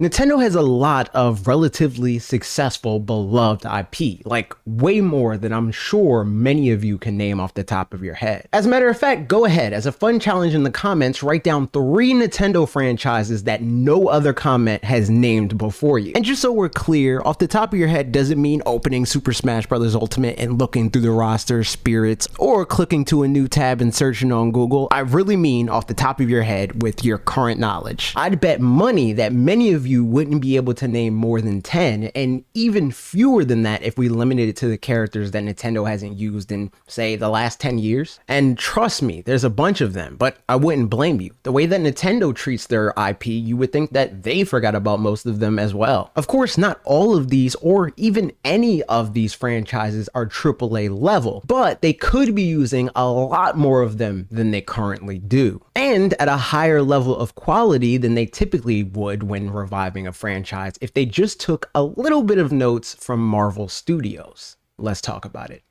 Nintendo has a lot of relatively successful, beloved IP, like way more than I'm sure many of you can name off the top of your head. As a matter of fact, go ahead, as a fun challenge in the comments, write down 3 Nintendo franchises that no other comment has named before you. And just so we're clear, off the top of your head doesn't mean opening Super Smash Bros. Ultimate and looking through the roster, spirits, or clicking to a new tab and searching on Google. I really mean off the top of your head with your current knowledge. I'd bet money that many of you wouldn't be able to name more than 10, and even fewer than that if we limited it to the characters that Nintendo hasn't used in, say, the last 10 years. And trust me, there's a bunch of them, but I wouldn't blame you. The way that Nintendo treats their IP, you would think that they forgot about most of them as well. Of course, not all of these or even any of these franchises are AAA level, but they could be using a lot more of them than they currently do, and at a higher level of quality than they typically would when reviving a franchise if they just took a little bit of notes from Marvel Studios. Let's talk about it.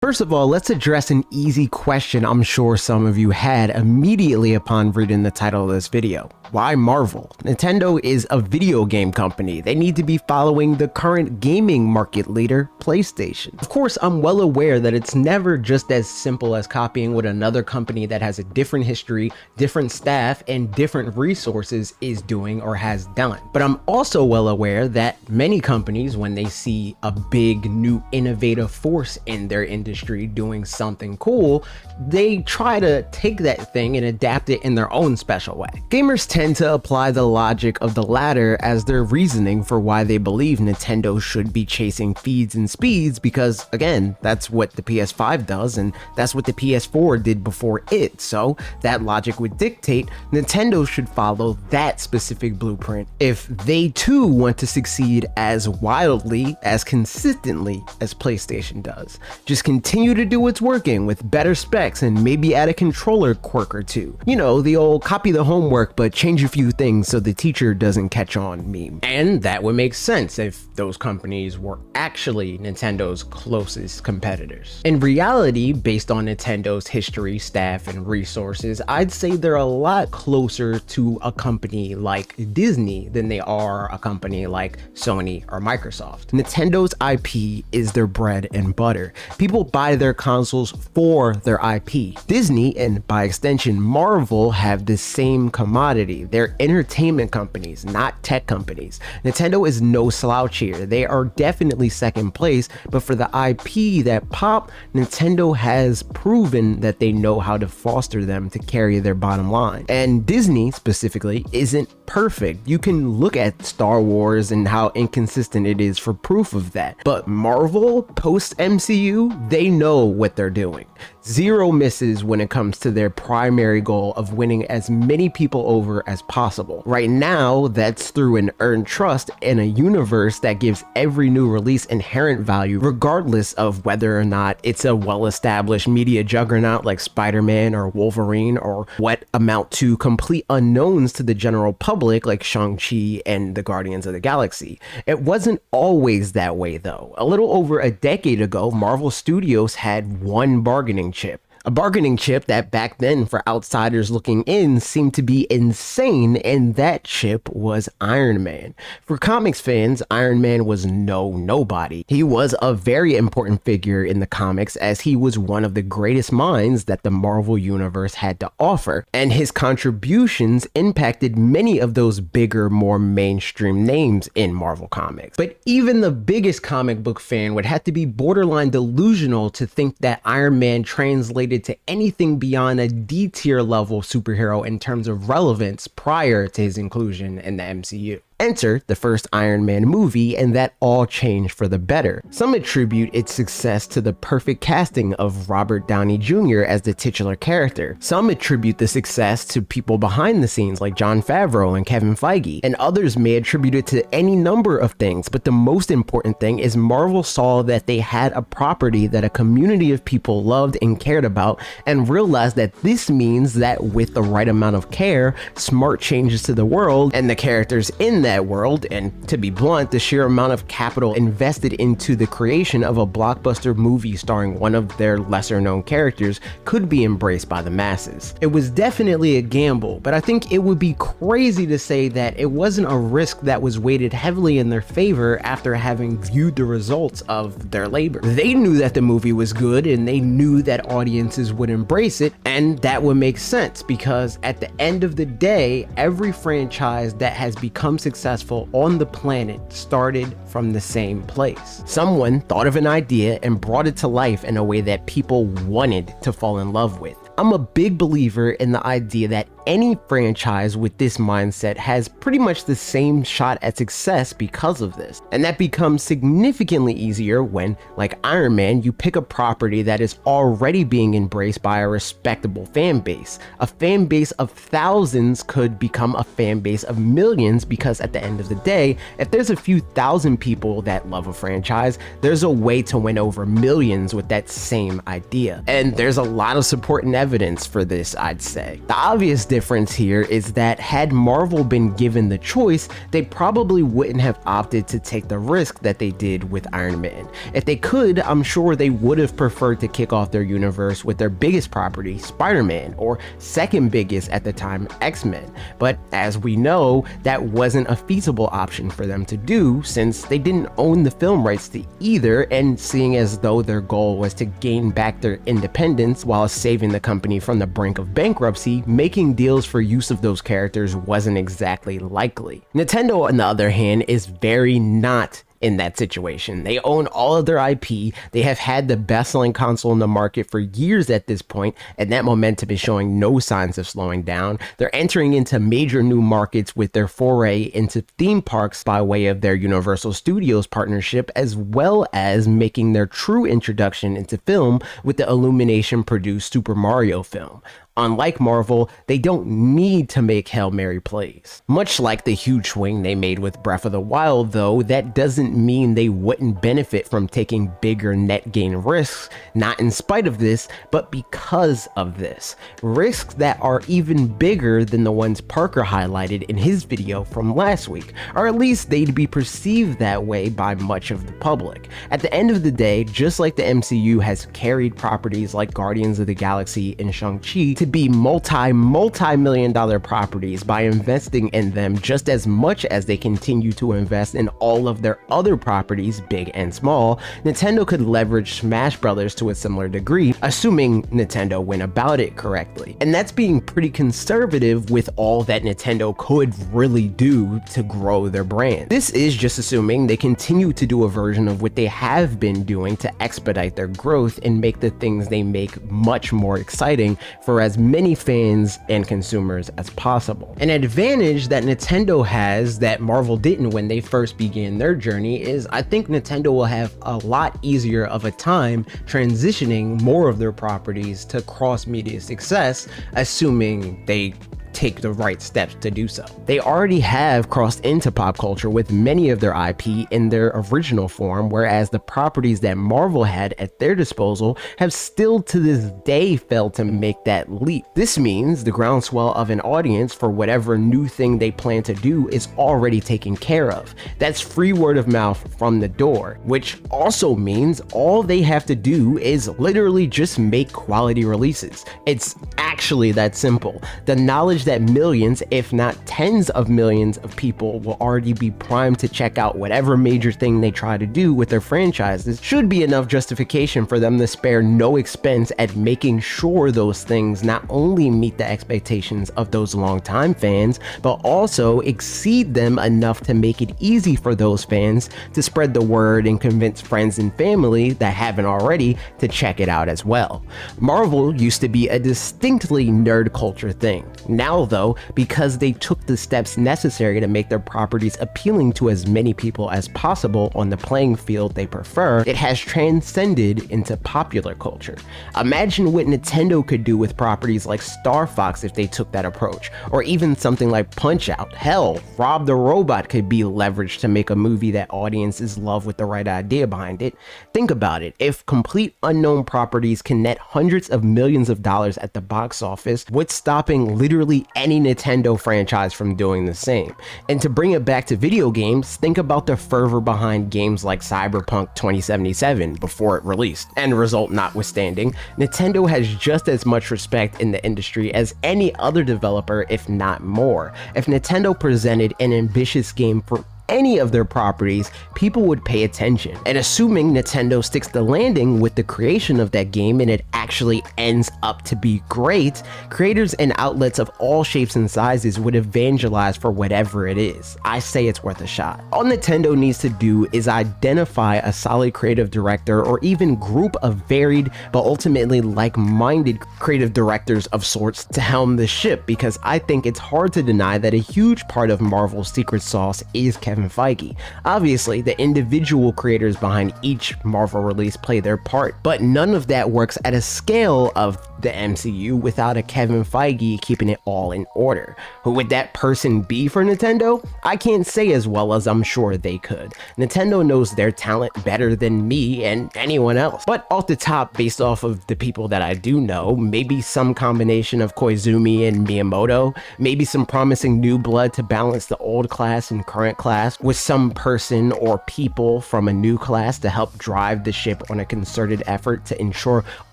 First of all, let's address an easy question I'm sure some of you had immediately upon reading the title of this video. Why Marvel? Nintendo is a video game company. They need to be following the current gaming market leader, PlayStation. Of course, I'm well aware that it's never just as simple as copying what another company that has a different history, different staff, and different resources is doing or has done. But I'm also well aware that many companies, when they see a big new innovative force in their industry doing something cool, they try to take that thing and adapt it in their own special way. Gamers tend to apply the logic of the latter as their reasoning for why they believe Nintendo should be chasing feeds and speeds, because again, that's what the PS5 does and that's what the PS4 did before it. So that logic would dictate Nintendo should follow that specific blueprint if they too want to succeed as wildly, as consistently as PlayStation does. Just continue to do what's working with better specs and maybe add a controller quirk or two. You know, the old copy the homework but change a few things so the teacher doesn't catch on meme. And that would make sense if those companies were actually Nintendo's closest competitors. In reality, based on Nintendo's history, staff, and resources, I'd say they're a lot closer to a company like Disney than they are a company like Sony or Microsoft. Nintendo's IP is their bread and butter. People buy their consoles for their IP. Disney, and by extension Marvel, have the same commodity. They're entertainment companies, not tech companies. Nintendo is no slouch here. They are definitely second place, but for the IP that pop, Nintendo has proven that they know how to foster them to carry their bottom line. And Disney specifically isn't perfect. You can look at Star Wars and how inconsistent it is for proof of that. But Marvel, post MCU, they know what they're doing. Zero misses when it comes to their primary goal of winning as many people over as possible. Right now, that's through an earned trust in a universe that gives every new release inherent value, regardless of whether or not it's a well-established media juggernaut like Spider-Man or Wolverine, or what amount to complete unknowns to the general public like Shang-Chi and the Guardians of the Galaxy. It wasn't always that way though. A little over a decade ago, Marvel Studios had one bargaining chip. A bargaining chip that back then, for outsiders looking in, seemed to be insane, and that chip was Iron Man. For comics fans, Iron Man was nobody. He was a very important figure in the comics, as he was one of the greatest minds that the Marvel Universe had to offer, and his contributions impacted many of those bigger, more mainstream names in Marvel Comics. But even the biggest comic book fan would have to be borderline delusional to think that Iron Man translated to anything beyond a D-tier level superhero in terms of relevance prior to his inclusion in the MCU. Enter the first Iron Man movie, and that all changed for the better. Some attribute its success to the perfect casting of Robert Downey Jr. as the titular character. Some attribute the success to people behind the scenes like Jon Favreau and Kevin Feige, and others may attribute it to any number of things, but the most important thing is Marvel saw that they had a property that a community of people loved and cared about, and realized that this means that with the right amount of care, smart changes to the world, and the characters in that world, and to be blunt, the sheer amount of capital invested into the creation of a blockbuster movie starring one of their lesser-known characters could be embraced by the masses. It was definitely a gamble, but I think it would be crazy to say that it wasn't a risk that was weighted heavily in their favor after having viewed the results of their labor. They knew that the movie was good, and they knew that audiences would embrace it, and that would make sense because at the end of the day, every franchise that has become successful on the planet started from the same place. Someone thought of an idea and brought it to life in a way that people wanted to fall in love with. I'm a big believer in the idea that any franchise with this mindset has pretty much the same shot at success because of this. And that becomes significantly easier when, like Iron Man, you pick a property that is already being embraced by a respectable fan base. A fan base of thousands could become a fan base of millions because at the end of the day, if there's a few thousand people that love a franchise, there's a way to win over millions with that same idea. And there's a lot of support and evidence for this, I'd say. The obvious difference here is that had Marvel been given the choice, they probably wouldn't have opted to take the risk that they did with Iron Man. If they could, I'm sure they would have preferred to kick off their universe with their biggest property, Spider-Man, or second biggest at the time, X-Men. But as we know, that wasn't a feasible option for them to do since they didn't own the film rights to either, and seeing as though their goal was to gain back their independence while saving the company from the brink of bankruptcy, making deals for use of those characters wasn't exactly likely. Nintendo, on the other hand, is very not in that situation. They own all of their IP, they have had the best-selling console in the market for years at this point, and that momentum is showing no signs of slowing down. They're entering into major new markets with their foray into theme parks by way of their Universal Studios partnership, as well as making their true introduction into film with the Illumination-produced Super Mario film. Unlike Marvel, they don't need to make Hail Mary plays. Much like the huge swing they made with Breath of the Wild though, that doesn't mean they wouldn't benefit from taking bigger net gain risks, not in spite of this, but because of this. Risks that are even bigger than the ones Parker highlighted in his video from last week, or at least they'd be perceived that way by much of the public. At the end of the day, just like the MCU has carried properties like Guardians of the Galaxy and Shang-Chi to be multi-million dollar properties by investing in them just as much as they continue to invest in all of their other properties, big and small, Nintendo could leverage Smash Brothers to a similar degree, assuming Nintendo went about it correctly. And that's being pretty conservative with all that Nintendo could really do to grow their brand. This is just assuming they continue to do a version of what they have been doing to expedite their growth and make the things they make much more exciting for as many fans and consumers as possible. An advantage that Nintendo has that Marvel didn't when they first began their journey is I think Nintendo will have a lot easier of a time transitioning more of their properties to cross-media success, assuming they take the right steps to do so. They already have crossed into pop culture with many of their IP in their original form, whereas the properties that Marvel had at their disposal have still to this day failed to make that leap. This means the groundswell of an audience for whatever new thing they plan to do is already taken care of. That's free word of mouth from the door, which also means all they have to do is literally just make quality releases. It's actually that simple. The knowledge that millions, if not tens of millions of people will already be primed to check out whatever major thing they try to do with their franchises should be enough justification for them to spare no expense at making sure those things not only meet the expectations of those longtime fans, but also exceed them enough to make it easy for those fans to spread the word and convince friends and family that haven't already to check it out as well. Marvel used to be a distinctly nerd culture thing. Now though, because they took the steps necessary to make their properties appealing to as many people as possible on the playing field they prefer, it has transcended into popular culture. Imagine what Nintendo could do with properties like Star Fox if they took that approach, or even something like Punch-Out! Hell, Rob the Robot could be leveraged to make a movie that audiences love with the right idea behind it. Think about it, if complete unknown properties can net hundreds of millions of dollars at the box box office, what's stopping literally any Nintendo franchise from doing the same? And to bring it back to video games, think about the fervor behind games like Cyberpunk 2077 before it released. End result notwithstanding, Nintendo has just as much respect in the industry as any other developer, if not more. If Nintendo presented an ambitious game for any of their properties, people would pay attention. And assuming Nintendo sticks the landing with the creation of that game and it actually ends up to be great, creators and outlets of all shapes and sizes would evangelize for whatever it is. I say it's worth a shot. All Nintendo needs to do is identify a solid creative director or even group of varied but ultimately like-minded creative directors of sorts to helm the ship, because I think it's hard to deny that a huge part of Marvel's secret sauce is Kevin Feige. Obviously, the individual creators behind each Marvel release play their part, but none of that works at a scale of the MCU without a Kevin Feige keeping it all in order. Who would that person be for Nintendo? I can't say as well as I'm sure they could. Nintendo knows their talent better than me and anyone else. But off the top, based off of the people that I do know, maybe some combination of Koizumi and Miyamoto, maybe some promising new blood to balance the old class and current class, with some person or people from a new class to help drive the ship on a concerted effort to ensure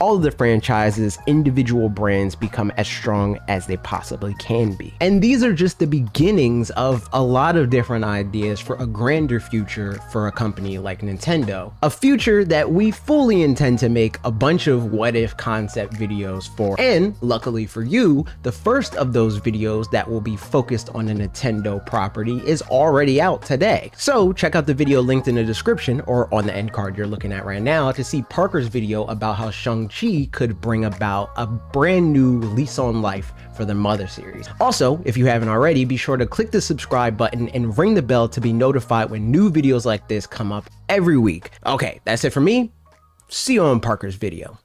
all of the franchise's individual brands become as strong as they possibly can be. And these are just the beginnings of a lot of different ideas for a grander future for a company like Nintendo. A future that we fully intend to make a bunch of what if concept videos for. And luckily for you, the first of those videos that will be focused on a Nintendo property is already out today. So check out the video linked in the description or on the end card you're looking at right now to see Parker's video about how Shang-Chi could bring about a brand new lease on life for the Mother series. Also, if you haven't already, be sure to click the subscribe button and ring the bell to be notified when new videos like this come up every week. Okay, that's it for me. See you on Parker's video.